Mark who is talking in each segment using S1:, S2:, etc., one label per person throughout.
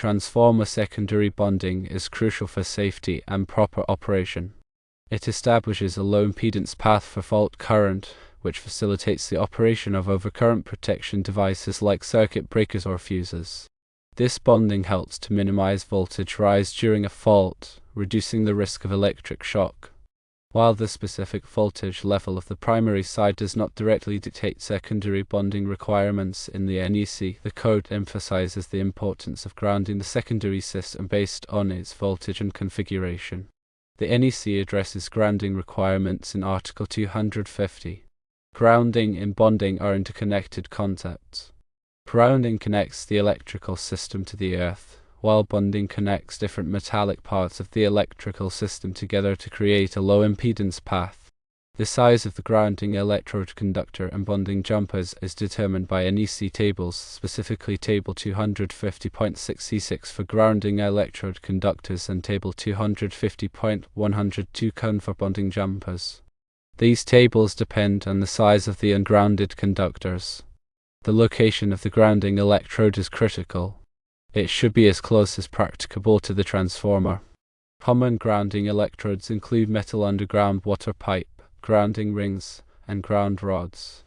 S1: Transformer secondary bonding is crucial for safety and proper operation. It establishes a low impedance path for fault current, which facilitates the operation of overcurrent protection devices like circuit breakers or fuses. This bonding helps to minimize voltage rise during a fault, reducing the risk of electric shock. While the specific voltage level of the primary side does not directly dictate secondary bonding requirements in the NEC, the code emphasizes the importance of grounding the secondary system based on its voltage and configuration. The NEC addresses grounding requirements in Article 250. Grounding and bonding are interconnected concepts. Grounding connects the electrical system to the earth, while bonding connects different metallic parts of the electrical system together to create a low impedance path. The size of the grounding electrode conductor and bonding jumpers is determined by NEC tables, specifically Table 250.6C6 for grounding electrode conductors and Table 250.102 cone for bonding jumpers. These tables depend on the size of the ungrounded conductors. The location of the grounding electrode is critical. It should be as close as practicable to the transformer. Common grounding electrodes include metal underground water pipe, grounding rings, and ground rods.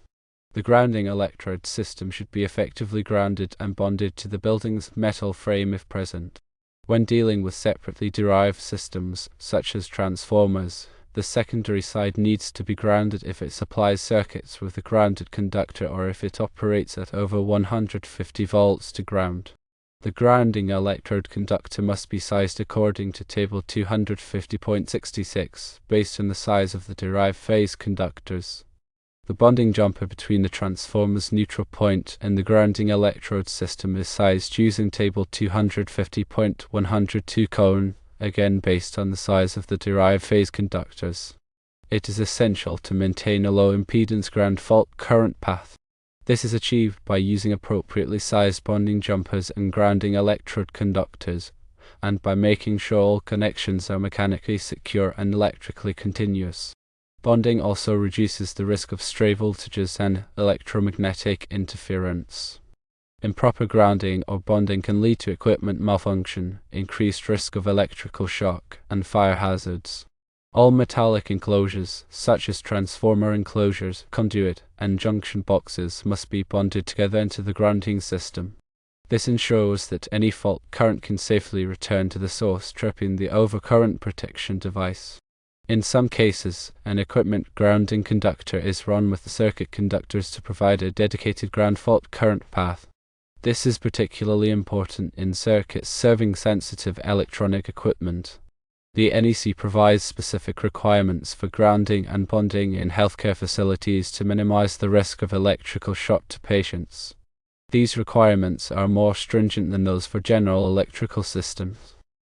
S1: The grounding electrode system should be effectively grounded and bonded to the building's metal frame if present. When dealing with separately derived systems, such as transformers, the secondary side needs to be grounded if it supplies circuits with a grounded conductor or if it operates at over 150 volts to ground. The grounding electrode conductor must be sized according to Table 250.66, based on the size of the derived phase conductors. The bonding jumper between the transformer's neutral point and the grounding electrode system is sized using Table 250.102 cone, again based on the size of the derived phase conductors. It is essential to maintain a low impedance ground fault current path. This is achieved by using appropriately sized bonding jumpers and grounding electrode conductors, and by making sure all connections are mechanically secure and electrically continuous. Bonding also reduces the risk of stray voltages and electromagnetic interference. Improper grounding or bonding can lead to equipment malfunction, increased risk of electrical shock, and fire hazards. All metallic enclosures, such as transformer enclosures, conduit, and junction boxes, must be bonded together into the grounding system. This ensures that any fault current can safely return to the source, tripping the overcurrent protection device. In some cases, an equipment grounding conductor is run with the circuit conductors to provide a dedicated ground fault current path. This is particularly important in circuits serving sensitive electronic equipment. The NEC provides specific requirements for grounding and bonding in healthcare facilities to minimize the risk of electrical shock to patients. These requirements are more stringent than those for general electrical systems.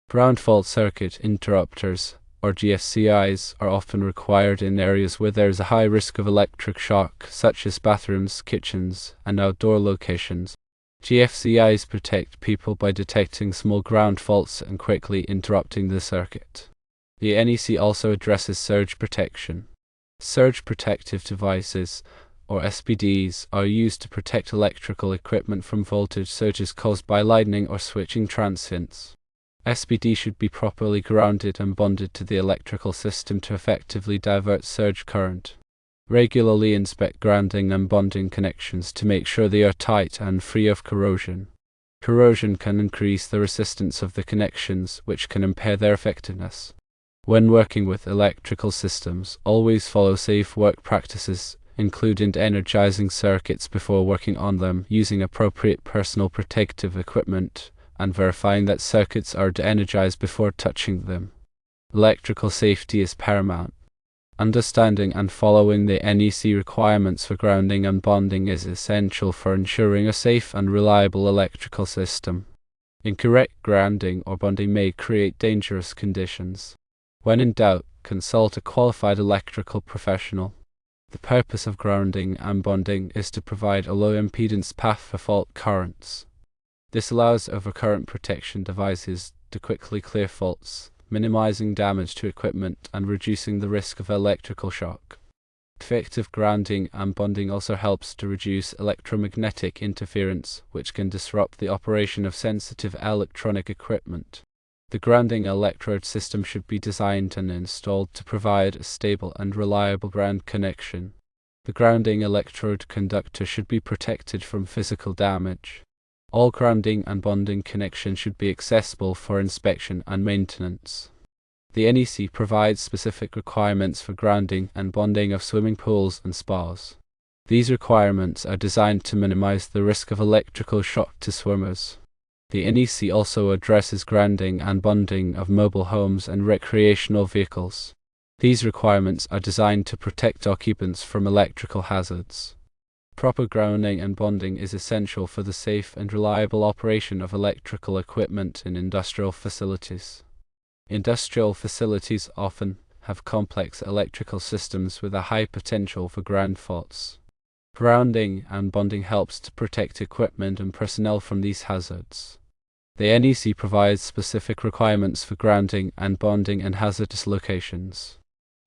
S1: Ground fault circuit interrupters, or GFCIs, are often required in areas where there is a high risk of electric shock, such as bathrooms, kitchens, and outdoor locations. GFCIs protect people by detecting small ground faults and quickly interrupting the circuit. The NEC also addresses surge protection. Surge protective devices, or SPDs, are used to protect electrical equipment from voltage surges caused by lightning or switching transients. SPD should be properly grounded and bonded to the electrical system to effectively divert surge current. Regularly inspect grounding and bonding connections to make sure they are tight and free of corrosion. Corrosion can increase the resistance of the connections, which can impair their effectiveness. When working with electrical systems, always follow safe work practices, including energizing circuits before working on them, using appropriate personal protective equipment, and verifying that circuits are de-energized before touching them. Electrical safety is paramount. Understanding and following the NEC requirements for grounding and bonding is essential for ensuring a safe and reliable electrical system. Incorrect grounding or bonding may create dangerous conditions. When in doubt, consult a qualified electrical professional. The purpose of grounding and bonding is to provide a low impedance path for fault currents. This allows overcurrent protection devices to quickly clear faults, minimizing damage to equipment and reducing the risk of electrical shock. Effective grounding and bonding also helps to reduce electromagnetic interference, which can disrupt the operation of sensitive electronic equipment. The grounding electrode system should be designed and installed to provide a stable and reliable ground connection. The grounding electrode conductor should be protected from physical damage. All grounding and bonding connections should be accessible for inspection and maintenance. The NEC provides specific requirements for grounding and bonding of swimming pools and spas. These requirements are designed to minimize the risk of electrical shock to swimmers. The NEC also addresses grounding and bonding of mobile homes and recreational vehicles. These requirements are designed to protect occupants from electrical hazards. Proper grounding and bonding is essential for the safe and reliable operation of electrical equipment in industrial facilities. Industrial facilities often have complex electrical systems with a high potential for ground faults. Grounding and bonding helps to protect equipment and personnel from these hazards. The NEC provides specific requirements for grounding and bonding in hazardous locations.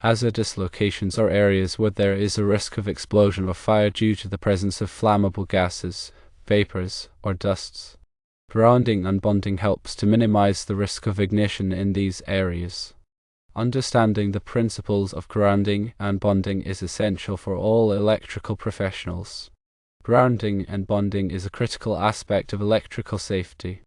S1: Hazardous locations are areas where there is a risk of explosion or fire due to the presence of flammable gases, vapors, or dusts. Grounding and bonding helps to minimize the risk of ignition in these areas. Understanding the principles of grounding and bonding is essential for all electrical professionals. Grounding and bonding is a critical aspect of electrical safety.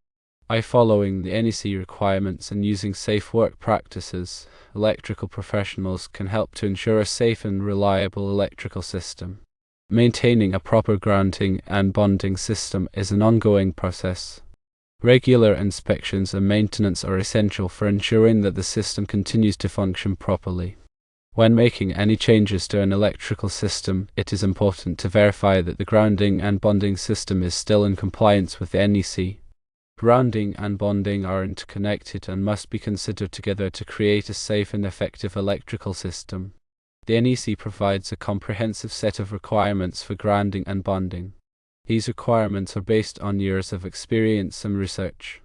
S1: By following the NEC requirements and using safe work practices, electrical professionals can help to ensure a safe and reliable electrical system. Maintaining a proper grounding and bonding system is an ongoing process. Regular inspections and maintenance are essential for ensuring that the system continues to function properly. When making any changes to an electrical system, it is important to verify that the grounding and bonding system is still in compliance with the NEC. Grounding and bonding are interconnected and must be considered together to create a safe and effective electrical system. The NEC provides a comprehensive set of requirements for grounding and bonding. These requirements are based on years of experience and research.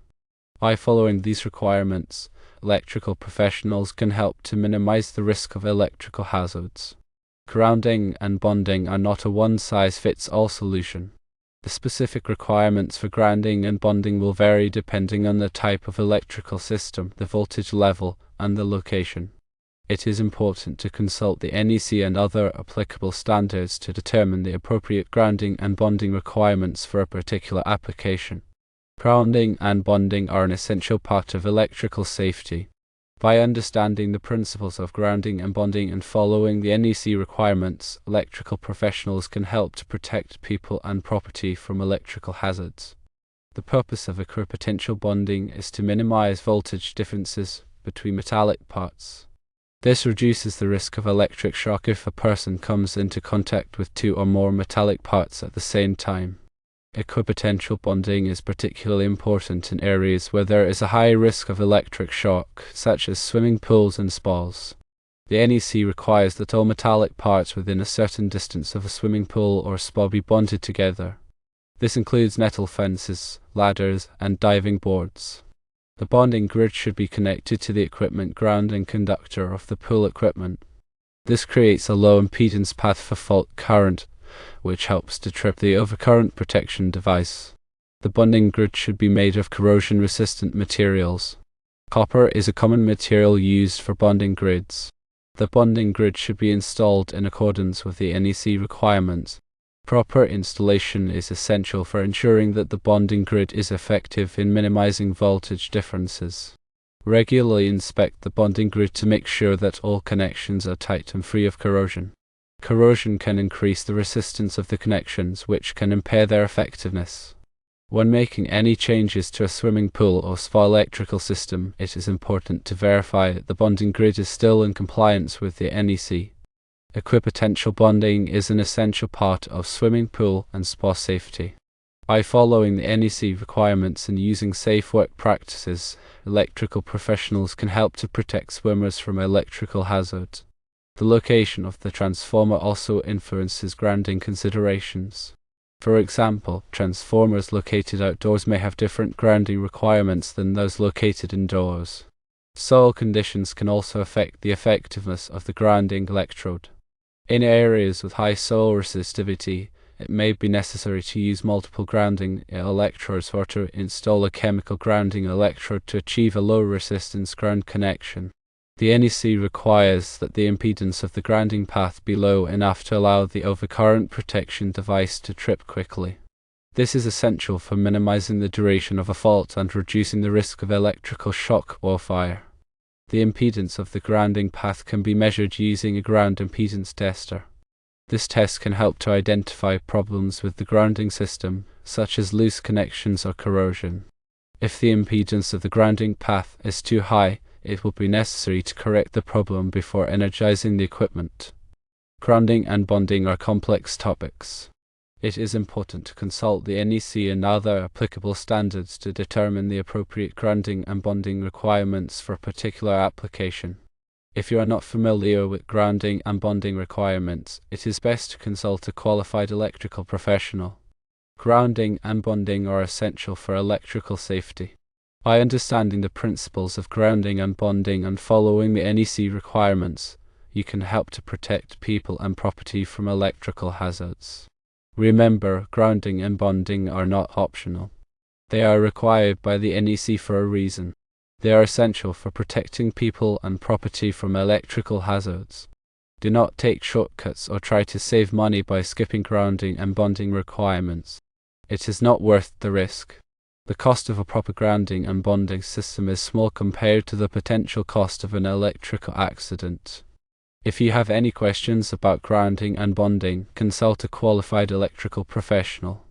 S1: By following these requirements, electrical professionals can help to minimize the risk of electrical hazards. Grounding and bonding are not a one-size-fits-all solution. The specific requirements for grounding and bonding will vary depending on the type of electrical system, the voltage level, and the location. It is important to consult the NEC and other applicable standards to determine the appropriate grounding and bonding requirements for a particular application. Grounding and bonding are an essential part of electrical safety. By understanding the principles of grounding and bonding and following the NEC requirements, electrical professionals can help to protect people and property from electrical hazards. The purpose of equipotential bonding is to minimize voltage differences between metallic parts. This reduces the risk of electric shock if a person comes into contact with two or more metallic parts at the same time. Equipotential bonding is particularly important in areas where there is a high risk of electric shock, such as swimming pools and spas. The NEC requires that all metallic parts within a certain distance of a swimming pool or spa be bonded together. This includes metal fences, ladders, and diving boards. The bonding grid should be connected to the equipment ground and conductor of the pool equipment. This creates a low impedance path for fault current, which helps to trip the overcurrent protection device. The bonding grid should be made of corrosion-resistant materials. Copper is a common material used for bonding grids. The bonding grid should be installed in accordance with the NEC requirements. Proper installation is essential for ensuring that the bonding grid is effective in minimizing voltage differences. Regularly inspect the bonding grid to make sure that all connections are tight and free of corrosion. Corrosion can increase the resistance of the connections, which can impair their effectiveness. When making any changes to a swimming pool or spa electrical system, it is important to verify that the bonding grid is still in compliance with the NEC. Equipotential bonding is an essential part of swimming pool and spa safety. By following the NEC requirements and using safe work practices, electrical professionals can help to protect swimmers from electrical hazards. The location of the transformer also influences grounding considerations. For example, transformers located outdoors may have different grounding requirements than those located indoors. Soil conditions can also affect the effectiveness of the grounding electrode. In areas with high soil resistivity, it may be necessary to use multiple grounding electrodes or to install a chemical grounding electrode to achieve a low resistance ground connection. The NEC requires that the impedance of the grounding path be low enough to allow the overcurrent protection device to trip quickly. This is essential for minimizing the duration of a fault and reducing the risk of electrical shock or fire. The impedance of the grounding path can be measured using a ground impedance tester. This test can help to identify problems with the grounding system, such as loose connections or corrosion. If the impedance of the grounding path is too high, it will be necessary to correct the problem before energizing the equipment. Grounding and bonding are complex topics. It is important to consult the NEC and other applicable standards to determine the appropriate grounding and bonding requirements for a particular application. If you are not familiar with grounding and bonding requirements, it is best to consult a qualified electrical professional. Grounding and bonding are essential for electrical safety. By understanding the principles of grounding and bonding and following the NEC requirements, you can help to protect people and property from electrical hazards. Remember, grounding and bonding are not optional. They are required by the NEC for a reason. They are essential for protecting people and property from electrical hazards. Do not take shortcuts or try to save money by skipping grounding and bonding requirements. It is not worth the risk. The cost of a proper grounding and bonding system is small compared to the potential cost of an electrical accident. If you have any questions about grounding and bonding, consult a qualified electrical professional.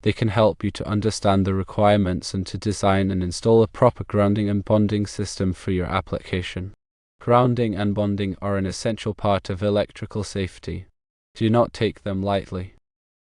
S1: They can help you to understand the requirements and to design and install a proper grounding and bonding system for your application. Grounding and bonding are an essential part of electrical safety. Do not take them lightly.